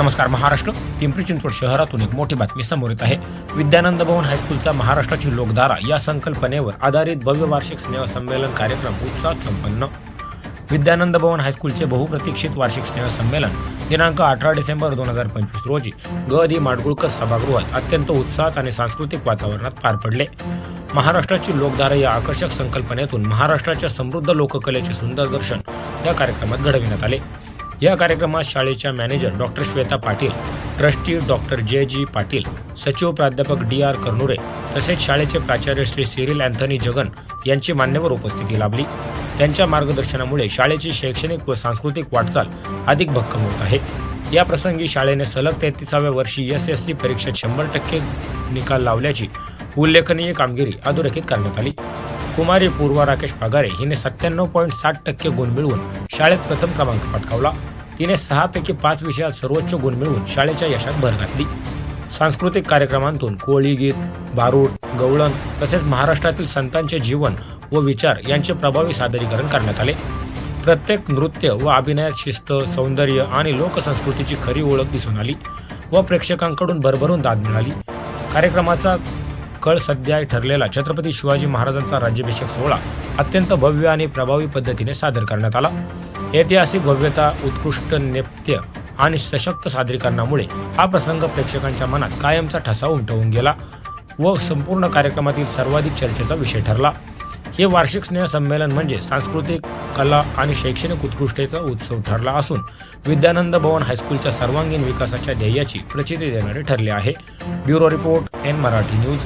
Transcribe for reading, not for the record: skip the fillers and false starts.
नमस्कार महाराष्ट्र. पिंपरी चिंचवड शहरातून एक मोठी बातमी समोर येत आहे. विद्यानंद भवन हायस्कूलचा महाराष्ट्राची लोकधारा या संकल्पनेवर आधारित भव्य वार्षिक स्नेहसंमेलन कार्यक्रम उत्साहात संपन्न. विद्यानंद भवन हायस्कूलचे बहुप्रतीक्षित वार्षिक स्नेहसंमेलन दिनांक 18 डिसेंबर 2025 रोजी ग.दी. माडगुळकर सभागृहात अत्यंत उत्साहात आणि सांस्कृतिक वातावरणात पार पडले. महाराष्ट्राची लोकधारा या आकर्षक संकल्पनेतून महाराष्ट्राच्या समृद्ध लोककलेचे सुंदर दर्शन या कार्यक्रमात घडविण्यात आले. या कार्यक्रमात शाळेच्या manager doctor Shweta Patil, trustee doctor J G. Patil, सचिव प्राध्यापक डी.आर. करनुरे तसेच शाळेचे प्राचार्य श्री सिरिल अँथनी जगन यांची मान्यवर उपस्थिती लाभली. त्यांच्या मार्गदर्शनामुळे शाळेची शैक्षणिक व सांस्कृतिक वाटचाल अधिक भक्कम होत आहे. या प्रसंगी शाळेने सलग 33व्या वर्षी SSC परीक्षेत 100% निकाल लावल्याची उल्लेखनीय कामगिरी अधोरेखित करण्यात आली. कुमारी पूर्वा राकेश पगारे हिने 97.60% गुण मिळवून शाळेत प्रथम क्रमांक पटकावला. तिने 6 पैकी 5 विषयात सर्वोच्च गुण मिळवून शाळेच्या यशात भर घातली. सांस्कृतिक कार्यक्रमांतून कोळी गीत, भारूड, गवळण तसेच महाराष्ट्रातील संतांचे जीवन व विचार यांचे प्रभावी सादरीकरण करण्यात आले. प्रत्येक नृत्य व अभिनयात शिस्त, सौंदर्य आणि लोकसंस्कृतीची खरी ओळख दिसून आली व प्रेक्षकांकडून भरभरून दाद मिळाली. कार्यक्रमाचा कळ सध्या ठरलेला छत्रपती शिवाजी महाराजांचा राज्याभिषेक सोहळा अत्यंत भव्य आणि प्रभावी पद्धतीने सादर करण्यात आला. ऐतिहासिक भव्यता, उत्कृष्ट नेपथ्य आणि सशक्त सादरीकरणामुळे हा प्रसंग प्रेक्षकांच्या मनात कायमचा ठसा उमटवून गेला व संपूर्ण कार्यक्रमातील सर्वाधिक चर्चेचा विषय ठरला. हे वार्षिक स्नेहसंमेलन म्हणजे सांस्कृतिक, कला आणि शैक्षणिक उत्कृष्टतेचा उत्सव ठरला असून विद्यानंद भवन हायस्कूलच्या सर्वांगीण विकासाच्या ध्येयाची प्रचिती देणारे ठरले आहे. Bureau report, N Marathi news.